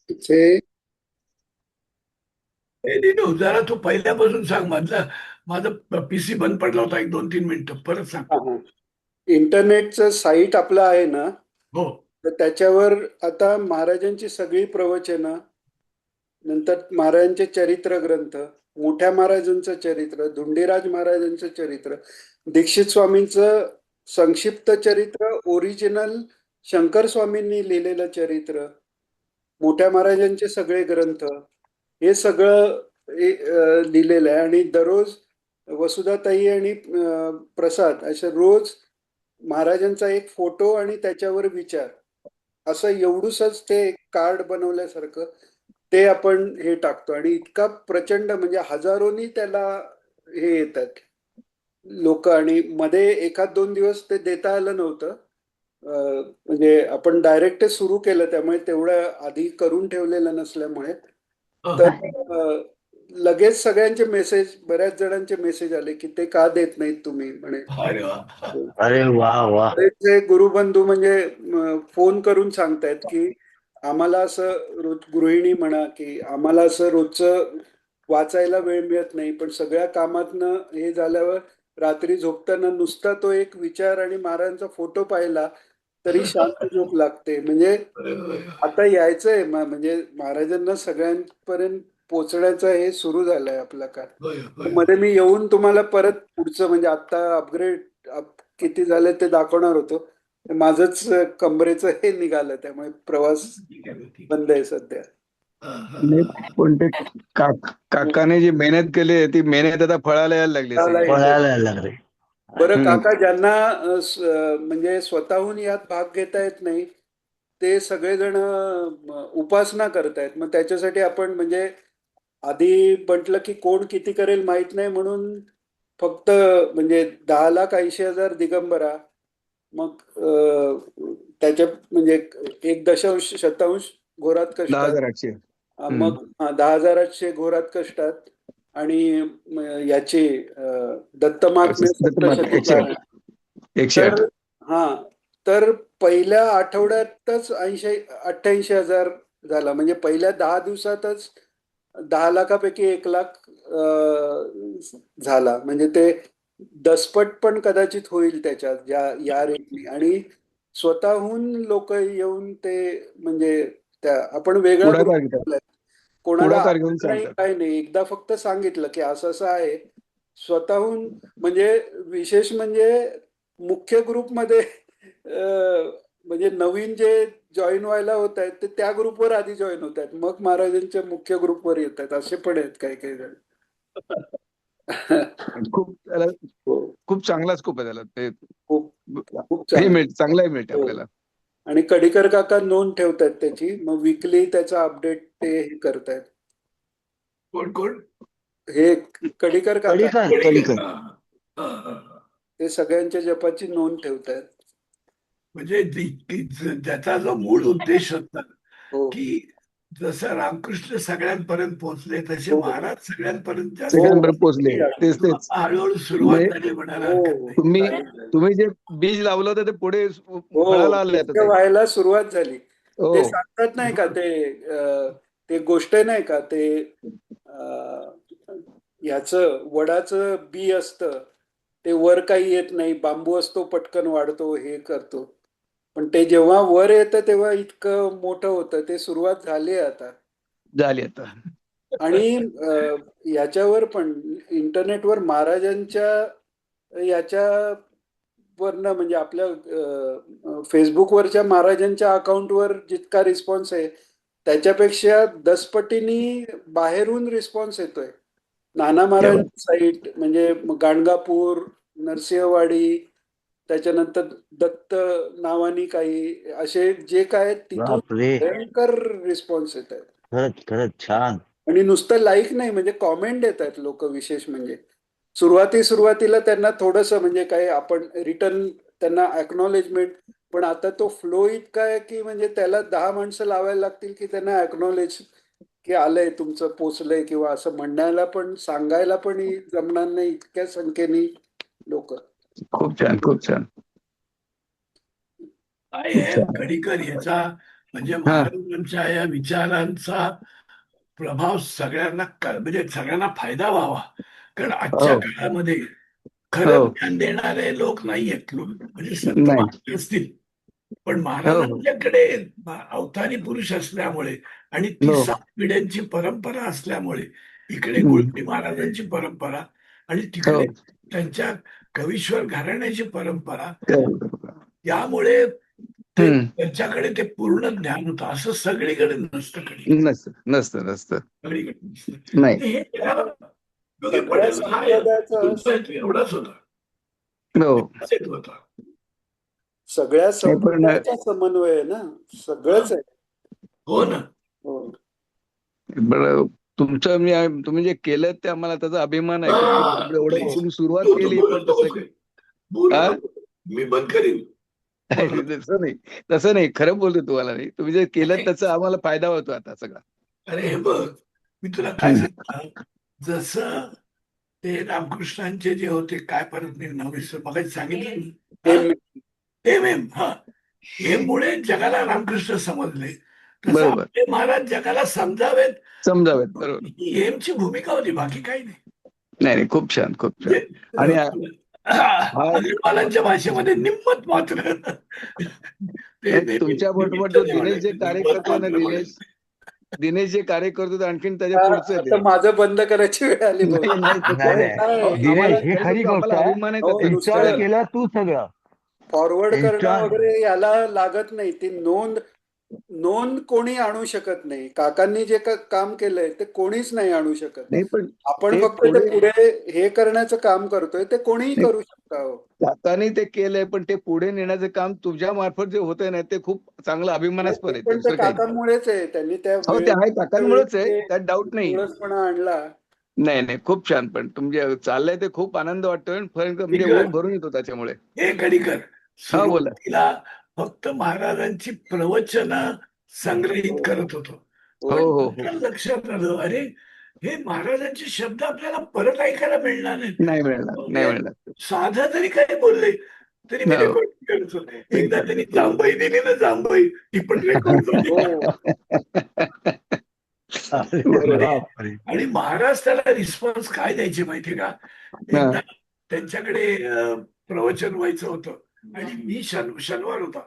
इथे जरा तू पहिल्यापासून सांग. माझा पीसी बंद पडला होता, 1 2 3 मिनिटं परत सांग. इंटरनेटचं साईट आपलं आहे ना, हो. तर त्याच्यावर आता महाराजांची सगळी प्रवचनं, नंतर महाराजांचे चरित्र ग्रंथ, मोठ्या महाराजांचं चरित्र, धुंडीराज महाराजांचं चरित्र, दीक्षित स्वामींचं संक्षिप्त चरित्र, ओरिजिनल शंकर स्वामींनी लिहिलेलं चरित्र, मोठ्या महाराजांचे सगळे ग्रंथ, हे सगळं लिहिलेलं आहे. आणि दररोज वसुधाताई आणि प्रसाद असे रोज महाराजांचा एक फोटो आणि त्याच्यावर विचार, असं एवढूसच ते कार्ड बनवल्यासारखं ते आपण हे टाकतो. आणि इतका प्रचंड म्हणजे हजारोनी त्याला हे येतात लोक. आणि मध्ये एखाद 2 दिवस ते देता आलं नव्हतं. म्हणजे आपण डायरेक्ट सुरू केलं, त्यामुळे तेवढं आधी करून ठेवलेलं नसल्यामुळे. तर अ, लगेच सगळ्यांचे मेसेज, बऱ्याच जणांचे मेसेज आले की ते का देत नाहीत तुम्ही म्हणे. अरे वा. अरे वा वा. बरेचसे गुरुबंधू म्हणजे फोन करून सांगतायत की आम्हाला असं रोज, गृहिणी म्हणा की आम्हाला असं रोजचं वाचायला वेळ मिळत नाही, पण सगळ्या कामातनं हे झाल्यावर रात्री झोपताना नुसता तो एक विचार आणि महाराजांचा फोटो पाहिला तरी शांत झोप लागते. म्हणजे अरे वा. आता यायचंय म्हणजे महाराजांना सगळ्यांपर्यंत पोचण्याचं हे सुरू झालंय आपलं का. होय होय. मध्ये मी येऊन तुम्हाला परत पुढचं म्हणजे आता अपग्रेड किती झालं ते दाखवणार होतो. माझंच कमरेचं हे निघालं, त्यामुळे प्रवास ठीक आहे ठीक बंद आहे सध्या. नाही, आहे. पण ते काकाने जी मेहनत केली आहे, ती मेहनत आता फळाला यायला लागली त्याला सगळी. येते. फळाला यायला लागली. बरं हम्म. काका, ज्यांना म्हणजे स्वतःहून यात भाग घेता येत नाही ते सगळेजण उपासना करतायत. मग त्याच्यासाठी आपण म्हणजे आधी म्हटलं की कोण किती करेल माहित नाही म्हणून फक्त म्हणजे 10,80,000 दिगंबरा, मग त्याच्या म्हणजे 1 दशांश शतांश घोरात दहा कष्टात, हजार आठशे हम्म. मग 10,800 घोरात कष्टात, आणि याची दत्तमाहात्म्य सप्तशती 108 पारायण. 108. तर हा, तर पहिल्या आठवड्यातच 88,000 झाला. म्हणजे पहिल्या 10 दिवसातच 10 लाखापैकी 1 लाख झाला. म्हणजे ते दसपट पण कदाचित होईल त्याच्यात या रेटने. आणि स्वतःहून लोक येऊन ते म्हणजे त्या आपण वेगळा ग्रुप पुढाकार घेतात. केलाय. कोणाला पुढाकार घेऊन आलं नाही सांगतात. काय नाही, एकदा फक्त सांगितलं की असं असं आहे. स्वतःहून म्हणजे विशेष म्हणजे मुख्य ग्रुपमध्ये म्हणजे नवीन जे जॉईन व्हायला होत आहेत ते त्या ग्रुपवर आधी जॉईन होत आहेत, मग महाराजांच्या मुख्य ग्रुपवर येत आहेत, असे पण आहेत काही काही जण. खूप त्याला हो, खूप चांगला स्कोप आहे त्याला. ते खूप खूप हे चांगलं. मिळते, चांगलाही मिळते हो, आपल्याला. आणि कडिकर काका नोंद ठेवतायत त्याची, मग विकली त्याचा अपडेट ते हे करतायत. कोण कोण? हे कडिकर काका कलिका कोणी? कलिका. ते सगळ्यांच्या जपाची नोंद ठेवतायत. म्हणजे ज्याचा जो मूळ उद्देश होता हो की जसं रामकृष्ण सगळ्यांपर्यंत पोहोचले तसे हो महाराज सगळ्यांपर्यंत हो, जास्त सगळ्यांबरोबर अगदी पोहोचले. अगदी. तेच तेच. हळूहळू सुरुवात म्हणजे झाली म्हणायला हो, हरकत नाही. तुम्ही झाली झाली. तुम्ही जे बीज लावलं होतं ते पुढे हो, फळाला आले आता मुख्य ते. व्हायला सुरुवात झाली. हो. ते सांगतात नाही का ते ते गोष्ट नाही का ते ह्याचं वडाचं बी असतं, ते वर काही येत नाही, बांबू असतो पटकन वाढतो हे करतो, पण ते जेव्हा वर येतं तेव्हा इतकं मोठं होतं. ते सुरुवात झाली आहे आता. झाली आता. आणि याच्यावर पण इंटरनेटवर महाराजांच्या याच्या वरनं म्हणजे आपल्या फेसबुकवरच्या महाराजांच्या अकाउंटवर जितका रिस्पॉन्स आहे त्याच्यापेक्षा 10 पटीनी बाहेरून रिस्पॉन्स येतोय. नाना क्या महाराज बात. साईट म्हणजे गाणगापूर, नरसिंहवाडी, त्याच्यानंतर दत्त नावानी काही असे जे काय आहेत, तिथून बापरे. भयंकर रिस्पॉन्स येत आहेत. खरंच खरंच छान. आणि नुसतं लाईक नाही, म्हणजे कॉमेंट देतात लोक. विशेष म्हणजे सुरुवातीला त्यांना थोडंसं म्हणजे काय आपण रिटर्न त्यांना अॅक्नॉलेजमेंट, पण आता तो फ्लो इतका आहे की म्हणजे त्याला 10 माणसं लावायला लागतील की त्यांना अॅक्नॉलेज की आलंय तुमचं, पोचलंय, किंवा असं म्हणण्याला पण सांगायला पण जमणार नाही इतक्या संख्येने लोक. खूप छान खूप छान काय खूप आहे छान. गडीकर ह्याचा म्हणजे हा महाराजांच्या या विचारांचा प्रभाव सगळ्यांना म्हणजे सगळ्यांना फायदा व्हावा. कारण आजच्या हो काळामध्ये खरं हो ज्ञान देणारे लोक नाही आहेत. म्हणजे संत नाही महात्मे असतील, पण हो हो महाराजांच्याकडे अवतारी पुरुष असल्यामुळे आणि ती हो 7 पिढ्यांची परंपरा असल्यामुळे इकडे हम्म. गुळी महाराजांची परंपरा आणि तिकडे हो त्यांच्या कवीश्वर घराण्याची परंपरा, हो. यामुळे ते हम्म. त्यांच्याकडे ते पूर्ण ज्ञान होतं. असं सगळीकडे नसतं. कधी नसतं नसतं नसतं सगळीकडे नसतं. नाही हे त्याला योगी सगळ्या पटेल हा संप्रदायाचं तुमचा हेतू एवढाच होता. हो एकच हेतू होता. सगळ्या नाही पण संप्रदायाचा समन्वय आहे ना, हा. सगळंच आहे. हो ना. हो. बरं तुमचं तुम्ही जे केलं ते आम्हाला त्याचा अभिमान आहे की एवढं प्लीज, तुम्ही सुरुवात तू केली पण बोलत तसं नकोस काय? बोलू हा नको. मी बंद करीन. बोलू तसं नाही तसं नाही खरं बोलतो तुम्हाला नाही तुम्ही जे केलं नको. त्याचा आम्हाला फायदा होतो आता सगळा अरे हे बघ, मी तुला काय हम्म. सांगतो, जसं ते रामकृष्णांचे जे होते, काय परत मी नाव विसरलो, मगाशी सांगितलं ना. हे हा? एम हा, हे मुळे जगाला रामकृष्ण समजले. तसं बरोबर आपले महाराज जगाला समजावेत, समजावेत बरोबर ही एमची भूमिका होती, बाकी काही नाही. नाही नाही खूप छान खूप छान म्हणजे आणि हा अग्रवालांच्या भाषेमध्ये निम्मत मात्र ते नाही, नेहमी तुमच्या बरोबर निमित्त जो नाही दिनेश जे म्हणायचे, कार्य निम्मत करतोय ना मात्र दिनेश म्हणायचे. दिनेश जे कार्य करतो ते आणखीन त्याच्या आता पुढचं आता ते माझं बंद करायची वेळ आली नाही बहुतेक. नाही तसं नाही पण नाही नाही काय अहो, आम्हाला दिनेश, ही खरं खरी सांगतो गोष्ट आम्हाला आहे. अभिमान आहे हो त्याचा इन्स्टॉल नुसतं केलं तू सगळं. फॉरवर्ड करणं इन्स्टॉल वगैरे याला लागत नाही. ती नोंद नोंद कोणी आणू शकत नाही. काकांनी जे काम केलंय ते कोणीच नाही आणू शकत. नाही पण आपण ते फक्त ते पुढे पुढे हे करण्याचं काम करतोय, ते कोणीही नाही, करू शकता हो. काकांनी ते केलंय पण ते पुढे नेण्याचं काम तुझ्या मार्फत जे होतंय ना ते खूप चांगलं नाही, अभिमानास्पद ते आहे पण त्या त्याचं काही नाही काकांमुळेच आहे. त्यांनी त्या हो ते आहे काकांमुळेच आहे वेळी त्यात डाऊट नाही तुळसपणा आणला. नाही नाही खूप छान पण तुमचे चाललंय ते खूप आनंद वाटतोय म्हणजे ठीक आहे. ओठ भरून येतो त्याच्यामुळे हे गडीकर हा बोला सुरुवातीला फक्त महाराजांची प्रवचन संग्रहित हो, करत होतो, हो पण हो हो नंतर लक्षात आलं, अरे हे महाराजांचे शब्द आपल्याला परत ऐकायला मिळणार नाहीत. नाही मिळणार मग नाही या मिळणार साधं जरी काही बोलले तरी मी हो रेकॉर्ड करतो. ते एकदा कर त्यांनी जांभई दिली ना, जांभई, ती पण रेकॉर्ड झाली. हो. अरे बरोबर आणि बापरे. आणि महाराज त्याला रिस्पॉन्स काय द्यायचे माहितीये का? हा एकदा त्यांच्याकडे प्रवचन व्हायचं होतं आणि मी शनिवार होता.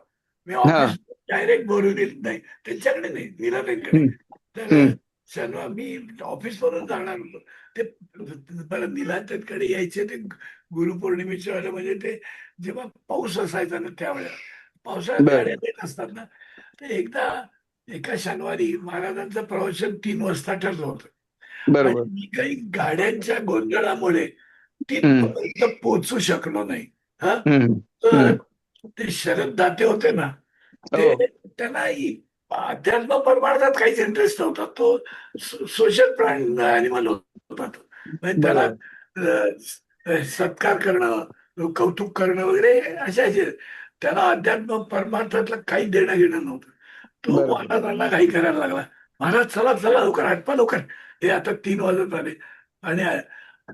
मी हा ऑफिस डायरेक्ट बोलून येत नाही, त्यांच्याकडे नाही, नीलाताईंकडे. हम्म, तर हम्म, शनिवार मी ऑफिस वरून जाणार होतो. ते परत नीलाताईंकडे यायचे ते गुरुपौर्णिमेच्या वेळेला, म्हणजे ते जेव्हा पाऊस असायचा ना त्यावेळेला, पावसाळ्यात गाड्या बरोबर येत असतात ना. तर एकदा एका शनिवारी महाराजांचं प्रवचन 3 वाजता ठरलं होतं आणि बरोबर मी काही गाड्यांच्या गोंधळामुळे हम्म, तिथपर्यंत पोहोचू शकलो नाही. हा, हम्म, तर हम्म. ते शरद दाते होते ना, हो ते त्यांना अध्यात्म परमार्थात काहीच इंटरेस्ट नव्हता. तो सोशल प्राणी अॅनिमल होता तो. म्हणजे त्याला बरोबर सत्कार करणं, कौतुक करणं वगैरे असे त्याला अध्यात्म परमार्थातलं काही देणं घेणं नव्हतं. तो बरोबर महाराजांना काही करायला लागला. महाराज चला चला लवकर आटपा लवकर, हे आता 3 वाजत आले. आणि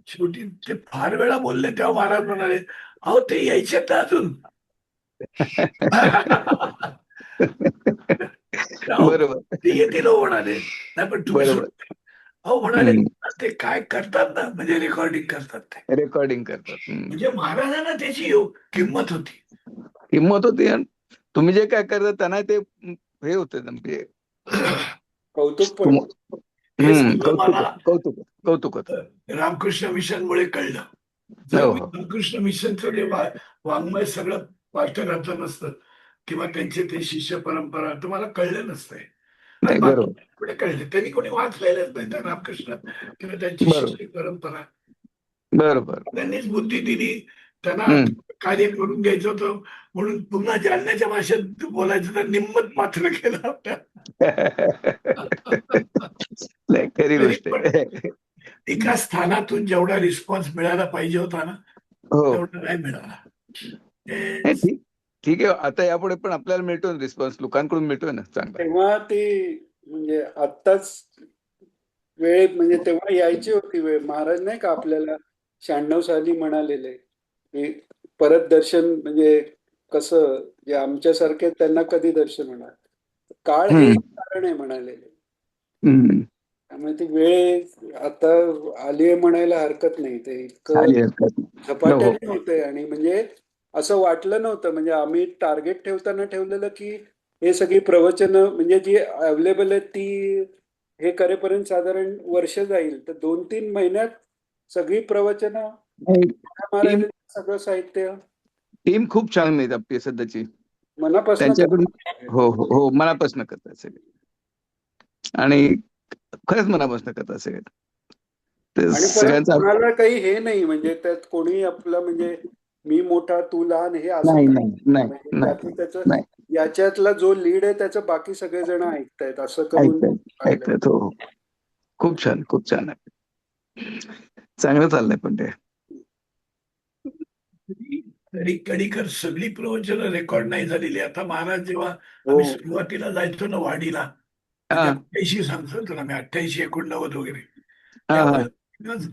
शेवटी ते फार वेळा बोलले तेव्हा महाराज म्हणाले, अहो ते यायचे तर अजून. अहो बरोबर ते येतील हो म्हणाले. नाही पण तुम्ही बरोबर सुद्धा. अहो म्हणाले, हम्म. ते काय करतात ना, म्हणजे रेकॉर्डिंग करतात ते. रेकॉर्डिंग करतात म्हणजे महाराजांना त्याची किंमत होती. किंमत होती आणि तुम्ही जे काय करता त्यांना ते हे होते म्हणजे कौतुक पण तुम- होतं. हे सगळं कौतुक मला कौतुक कौतुक होतं रामकृष्ण मिशनमुळे कळलं. जर हो मी हो रामकृष्ण मिशनचं जे वाङ्मय सगळं पाठ घातलं नसतं किंवा त्यांचे ते शिष्य परंपरा, तुम्हाला कळलं नसतंय. आणि नाही बाकी बरोबर पुढे कळले, त्यांनी कोणी वाचलेलंच नाही त्या रामकृष्ण किंवा त्यांची बरोबर शिष्य परंपरा. बरोबर त्यांनीच बुद्धी दिली, त्यांना हम्म. कार्य करून घ्यायचं होतं म्हणून पुन्हा जालन्याच्या भाषेत बोलायचं तर निम्मत मात्र केलं आपल्या. नाही खरी तरी गोष्ट पण आहे एका स्थानातून जेवढा रिस्पॉन्स मिळायला पाहिजे होता ना, हो तेवढा नाही मिळाला. नाही, ठीक ठीक आहे आता यापुढे पण आपल्याला मिळतोय रिस्पॉन्स लोकांकडून मिळतोय ना चांगला तेव्हा ती म्हणजे आत्ताच वेळ, म्हणजे तेव्हा यायची होती वेळ. महाराज नाही का आपल्याला 96 साली म्हणालेले की परत दर्शन म्हणजे कसं, जे आमच्यासारखे त्यांना कधी दर्शन होणार. काळ हे एक कारण आहे म्हणालेले. हम्म. त्यामुळे ती वेळ आता आली आहे म्हणायला हरकत नाही. ते इतकं चालेल, हरकत नाही. हो हो. झपाट्याने होतंय आणि म्हणजे असं वाटलं नव्हतं. म्हणजे आम्ही टार्गेट ठेवताना ठेवलेलं की हे सगळी प्रवचनं म्हणजे जी अवेलेबल आहेत ती हे करेपर्यंत साधारण वर्ष जाईल. तर 2-3 महिन्यात सगळी प्रवचनं टीम महाराजांचं सगळं साहित्य टीम खूप छान मिळते आपली सध्याची. मनापासून त्यांच्याकडून हो हो हो मनापासून करतात सगळे, आणि खरंच मनापासून करतात सगळे. ते आणि परत सगळ्यांचा कोणाला काही हे नाही म्हणजे त्यात कोणी आपलं म्हणजे मी मोठा तू लहान हे असं नाही काही नाही नाही. नाही म्हणजे नाही ज्याचं त्याचं नाही याच्यातला जो लीड आहे त्याचं बाकी सगळेजण ऐकतायत असं करून ऐकतायत पाहिलं. ऐकतायत. हो हो. खूप छान, खूप छान आहे. चांगलं चाललंय पण ते. तरी कणीकर सगळी प्रवचनं रेकॉर्ड नाही झालेली. आता महाराज जेव्हा हो आम्ही सुरुवातीला जायचो ना वाडीला, म्हणजे हा 88 सांगतो तुला मी, 88-89 वगैरे, हा हा त्यावेळेस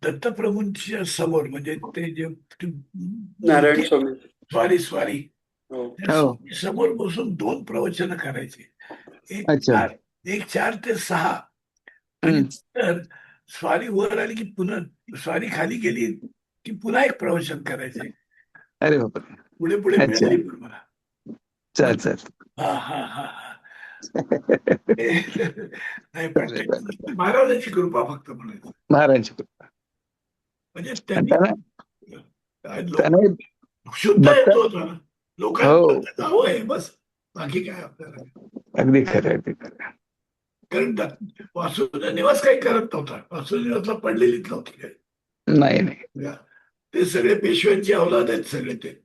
दत्तप्रभूंच्या समोर म्हणजे ते जे ती नारायण मूर्ती, स्वामी. स्वारी हो त्या हो. समोर बसून 2 प्रवचनं करायचे. एक अच्छा. 4 ते 6 आणि हम्म. नंतर स्वारी वर आली की पुन्हा स्वारी खाली गेली की पुन्हा एक प्रवचन करायचे. अरे बापरे. पुढे पुढे अच्छा. मिळाली पण मला. चल मग चल. हा हा हा हा नाही पण ते महाराजांची कृपा फक्त म्हणायचं. महाराजांची कृपा. म्हणजे आणि त्यांनी त्यांना काय लोक त्यांना शुद्ध बघता. येतो होता ना, हो. लोकांपर्यंत जावं आहे बस, बाकी काय आपल्याला. अगदी खरं, अगदी खरं. कारण वासुदेव निवास काही करत नव्हता. वासुदेव निवासला पडलेलीच नव्हती काय. नाही नाही. ते सगळे पेशव्यांची अवलाद आहेत सगळे ते.